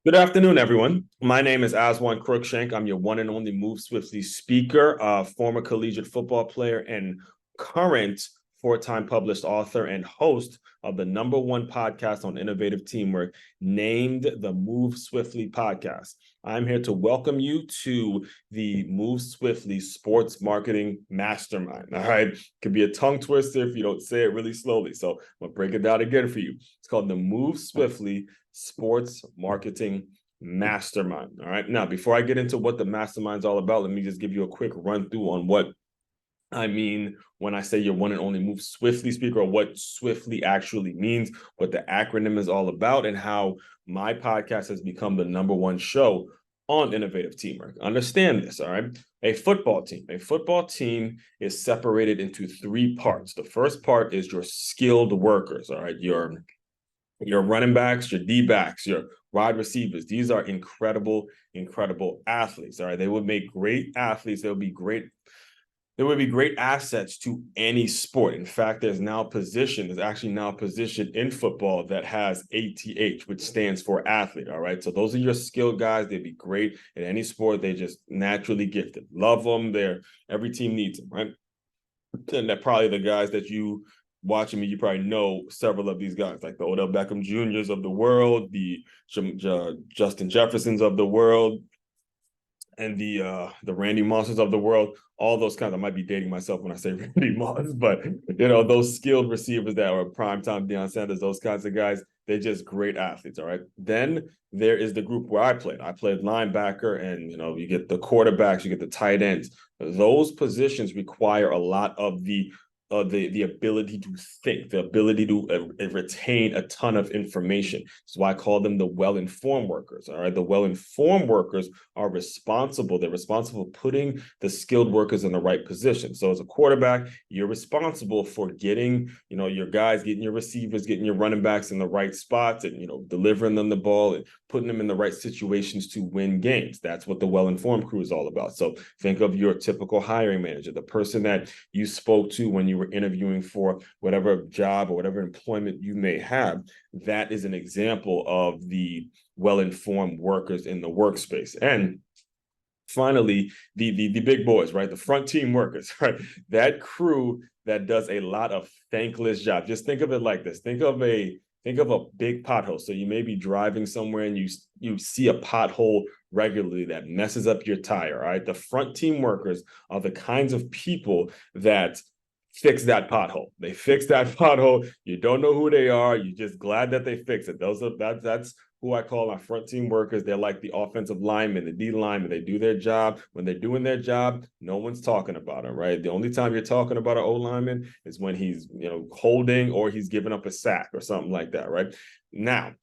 Good afternoon, everyone. My name is Aswan Crookshank. I'm your one and only Move Swiftly speaker, former collegiate football player, and current four-time published author and host of the number one podcast on innovative teamwork, named the Move Swiftly podcast. I'm here to welcome you to the Move Swiftly Sports Marketing Mastermind. All right. It could be a tongue twister if you don't say it really slowly. So I'm going to break it down again for you. It's called the Move Swiftly Sports Marketing Mastermind. All right. Now, before I get into what the mastermind's all about, let me just give you a quick run through on what I mean when I say your one and only Move Swiftly speaker, or what Swiftly actually means, what the acronym is all about, and how my podcast has become the number one show on innovative teamwork. Understand this, all right? A football team is separated into three parts. The first part is your skilled workers, all right? Your running backs, your D backs, your wide receivers. These are incredible, incredible athletes. All right. They would make great athletes. They would be great assets to any sport. In fact, there's actually now a position in football that has ATH, which stands for athlete. All right. So those are your skilled guys. They'd be great in any sport. They just naturally gifted. Love them. Every team needs them, right? And they're probably the guys that you watching me, you probably know several of these guys, like the Odell Beckham Juniors of the world, the Justin Jeffersons of the world, and the Randy Mosses of the world. All those kinds. I might be dating myself when I say Randy Moss, but those skilled receivers that are primetime Deion Sanders, those kinds of guys. They're just great athletes. All right. Then there is the group where I played. I played linebacker, and you get the quarterbacks, you get the tight ends. Those positions require a lot of the ability to think, the ability to retain a ton of information. That's why I call them the well-informed workers. All right, the well-informed workers are responsible. They're responsible for putting the skilled workers in the right position. So as a quarterback, you're responsible for getting, your guys, getting your receivers, getting your running backs in the right spots, and delivering them the ball and putting them in the right situations to win games. That's what the well-informed crew is all about. So think of your typical hiring manager, the person that you spoke to when you were interviewing for whatever job or whatever employment you may have. That is an example of the well-informed workers in the workspace. And finally, the big boys, right? The front team workers, right? That crew that does a lot of thankless jobs. Just think of it like this. Think of a big pothole. So you may be driving somewhere and you see a pothole regularly that messes up your tire. All right. The front team workers are the kinds of people that fix that pothole. They fix that pothole. You don't know who they are. You're just glad that they fix it. That's who I call my front team workers. They're like the offensive linemen, the D linemen. They do their job. When they're doing their job, no one's talking about them, right? The only time you're talking about an O lineman is when he's, holding or he's giving up a sack or something like that, right? Now,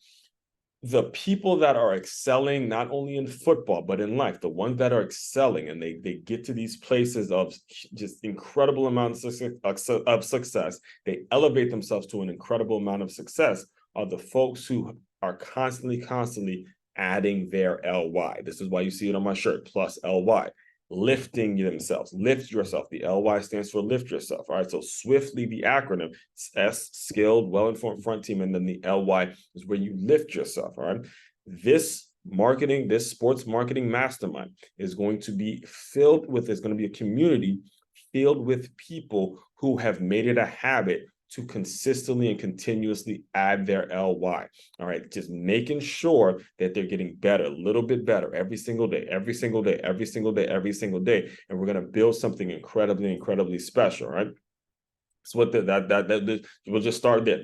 the people that are excelling not only in football but in life, the ones that are excelling and they get to these places of just incredible amounts of success, they elevate themselves to an incredible amount of success, are the folks who are constantly adding their ly. This is why you see it on my shirt, plus ly. Lifting themselves. Lift yourself. The ly stands for lift yourself. All right. So swiftly, the acronym, S, skilled, well-informed front team, and then the ly is where you lift yourself. All right. This sports marketing mastermind is going to be there's going to be a community filled with people who have made it a habit to consistently and continuously add their ly. All right, just making sure that they're getting better, a little bit better every single day, every single day, every single day, every single day. And we're going to build something incredibly, incredibly special, right? So we'll just start there.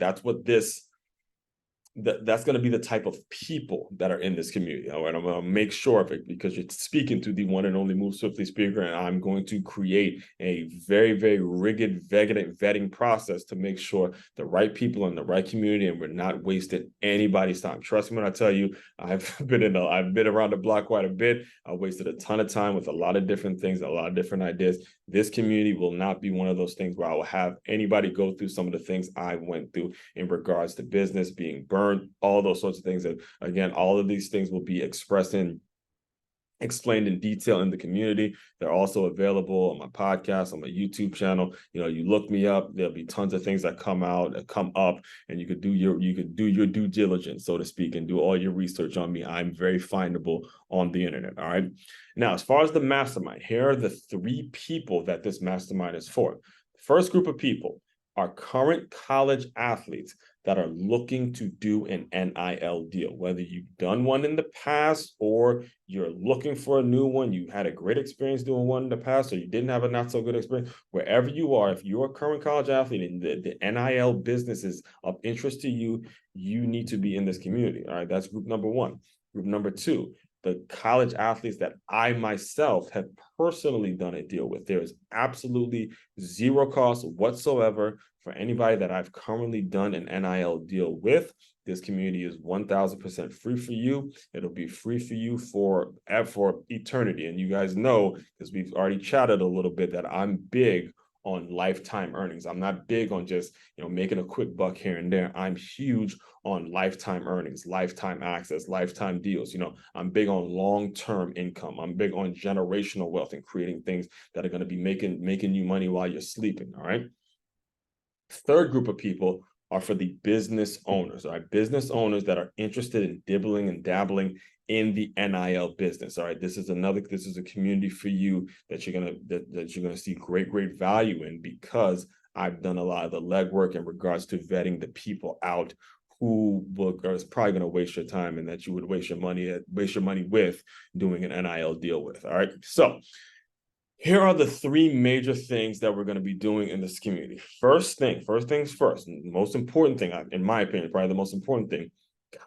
That's going to be the type of people that are in this community. All right, I'm going to make sure of it because you're speaking to the one and only Move Swiftly speaker, and I'm going to create a very, very rigid vetting process to make sure the right people are in the right community and we're not wasting anybody's time. Trust me when I tell you, I've been around the block quite a bit. I wasted a ton of time with a lot of different things, a lot of different ideas. This community will not be one of those things where I will have anybody go through some of the things I went through in regards to business, being burned, all those sorts of things. And again, all of these things will be expressed in explained in detail in the community. They're also available on my podcast, on my YouTube channel. You look me up, there'll be tons of things that come up, and you could do your due diligence, so to speak, and do all your research on me. I'm very findable on the internet. All right. Now, as far as the mastermind, here are the 3 people that this mastermind is for. The first group of people are current college athletes that are looking to do an NIL deal, whether you've done one in the past or you're looking for a new one, you had a great experience doing one in the past, or you didn't have a not so good experience. Wherever you are, if you're a current college athlete and the NIL business is of interest to you, you need to be in this community. All right, that's group number 1. Group number 2, the college athletes that I myself have personally done a deal with. There is absolutely zero cost whatsoever for anybody that I've currently done an NIL deal with. This community is 1,000% free for you. It'll be free for you for eternity. And you guys know, because we've already chatted a little bit, that I'm big on lifetime earnings. I'm not big on just making a quick buck here and there. I'm huge on lifetime earnings, lifetime access, lifetime deals. I'm big on long-term income. I'm big on generational wealth and creating things that are going to be making you money while you're sleeping. All right. Third group of people are for the business owners. All right, business owners that are interested in dibbling and dabbling in the NIL business. All right, this is a community for you that you're gonna see great value in, because I've done a lot of the legwork in regards to vetting the people out who is probably going to waste your time and that you would waste your money with doing an NIL deal with. All right, so here are the 3 major things that we're going to be doing in this community. First things first, the most important thing, in my opinion, probably the most important thing,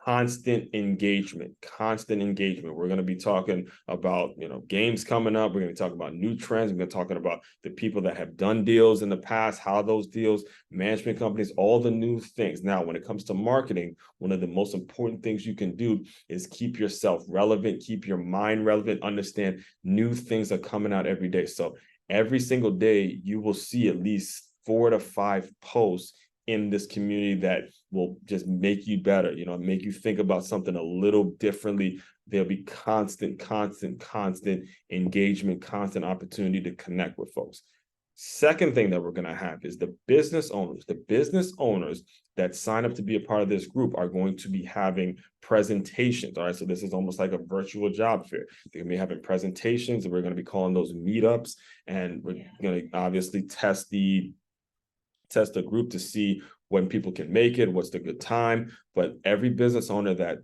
constant engagement. We're going to be talking about, games coming up. We're going to be talking about new trends. We're going to be talking about the people that have done deals in the past, how those deals, management companies, all the new things. Now, when it comes to marketing, one of the most important things you can do is keep yourself relevant, keep your mind relevant, understand new things are coming out every day. So every single day, you will see at least 4 to 5 posts in this community that will just make you better, make you think about something a little differently. There'll be constant engagement, constant opportunity to connect with folks. Second thing that we're going to have is the business owners. The business owners that sign up to be a part of this group are going to be having presentations. All right, so this is almost like a virtual job fair. They're going to be having presentations, and we're going to be calling those meetups, and we're going to obviously test the group to see when people can make it, what's the good time. But every business owner that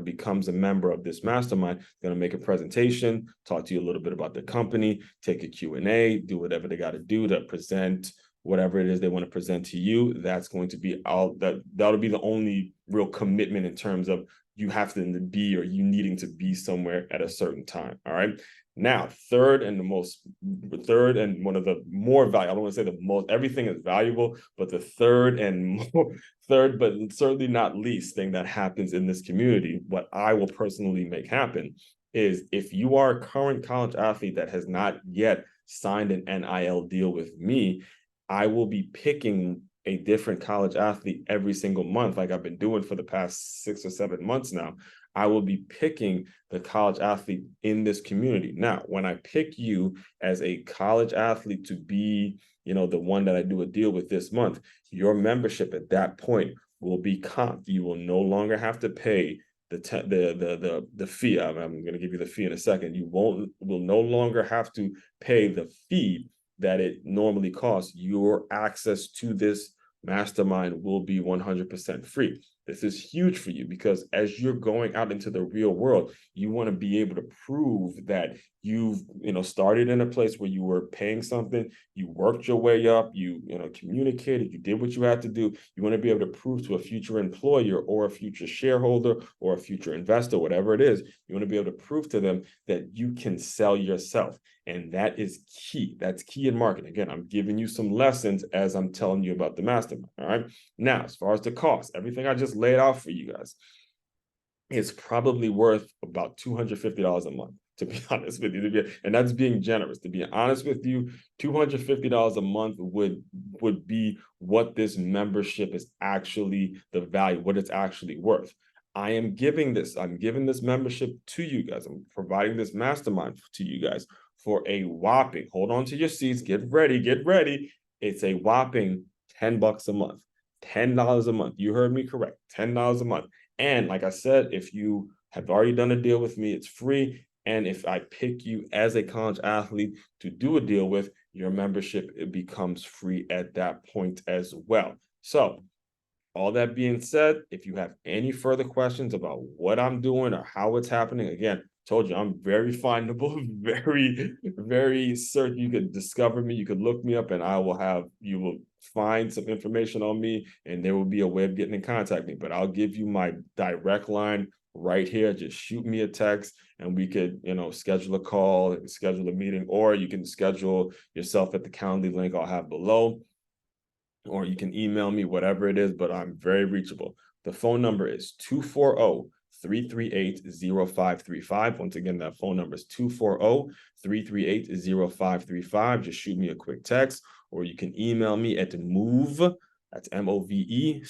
becomes a member of this mastermind is going to make a presentation, talk to you a little bit about the company, take a Q&A, do whatever they got to do to present whatever it is they want to present to you. That's going to be that'll be the only real commitment in terms of you have to be, or you needing to be somewhere at a certain time. All right. Now, third and one of the more valuable, I don't want to say the most, everything is valuable, but the third, but certainly not least thing that happens in this community, what I will personally make happen, is if you are a current college athlete that has not yet signed an NIL deal with me, I will be picking a different college athlete every single month, like I've been doing for the past 6 or 7 months now. I will be picking the college athlete in this community. Now, when I pick you as a college athlete to be, the one that I do a deal with this month, your membership at that point will be comped. You will no longer have to pay the fee. I'm going to give you the fee in a second. You will no longer have to pay the fee that it normally costs. Your access to this mastermind will be 100% free. This is huge for you, because as you're going out into the real world, you want to be able to prove that you've started in a place where you were paying something, you worked your way up, you communicated, you did what you had to do. You want to be able to prove to a future employer or a future shareholder or a future investor, whatever it is, you want to be able to prove to them that you can sell yourself. And that is key. That's key in marketing. Again, I'm giving you some lessons as I'm telling you about the mastermind. All right. Now, as far as the cost, everything I just laid out for you guys, it's probably worth about $250 a month, to be honest with you. And that's being generous. To be honest with you, $250 a month would be what this membership is actually the value, what it's actually worth. I'm giving this membership to you guys. I'm providing this mastermind to you guys for a whopping, hold on to your seats, get ready. It's a whopping $10 a month, $10 a month. You heard me correct, $10 a month. And like I said, if you have already done a deal with me, it's free. And if I pick you as a college athlete to do a deal with, your membership, it becomes free at that point as well. So all that being said, if you have any further questions about what I'm doing or how it's happening, again, told you I'm very findable, very certain you could discover me. You could look me up and you will find some information on me and there will be a way of getting in contact with me. But I'll give you my direct line right here. Just shoot me a text and we could, schedule a call and schedule a meeting, or you can schedule yourself at the Calendly link I'll have below, or you can email me, whatever it is, but I'm very reachable. The phone number is 240-338-0535. Once again, that phone number is 240-338-0535. Just shoot me a quick text, or you can email me at that's MOVE,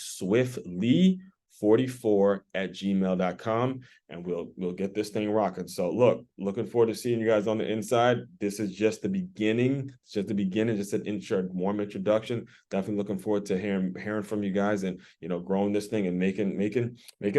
swiftly44@gmail.com, and we'll get this thing rocking. So looking forward to seeing you guys on the inside. This is just the beginning. It's just the beginning, just an warm introduction. Definitely looking forward to hearing from you guys and growing this thing and making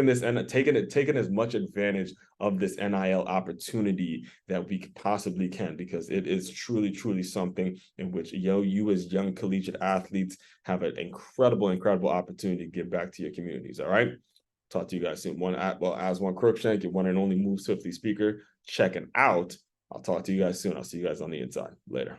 this and taking as much advantage of this NIL opportunity that we possibly can, because it is truly something in which you as young collegiate athletes have an incredible opportunity to give back to your communities. All right. Talk to you guys soon. As1 Crookshank, your one and only Move Swiftly speaker, checking out. I'll talk to you guys soon. I'll see you guys on the inside. Later.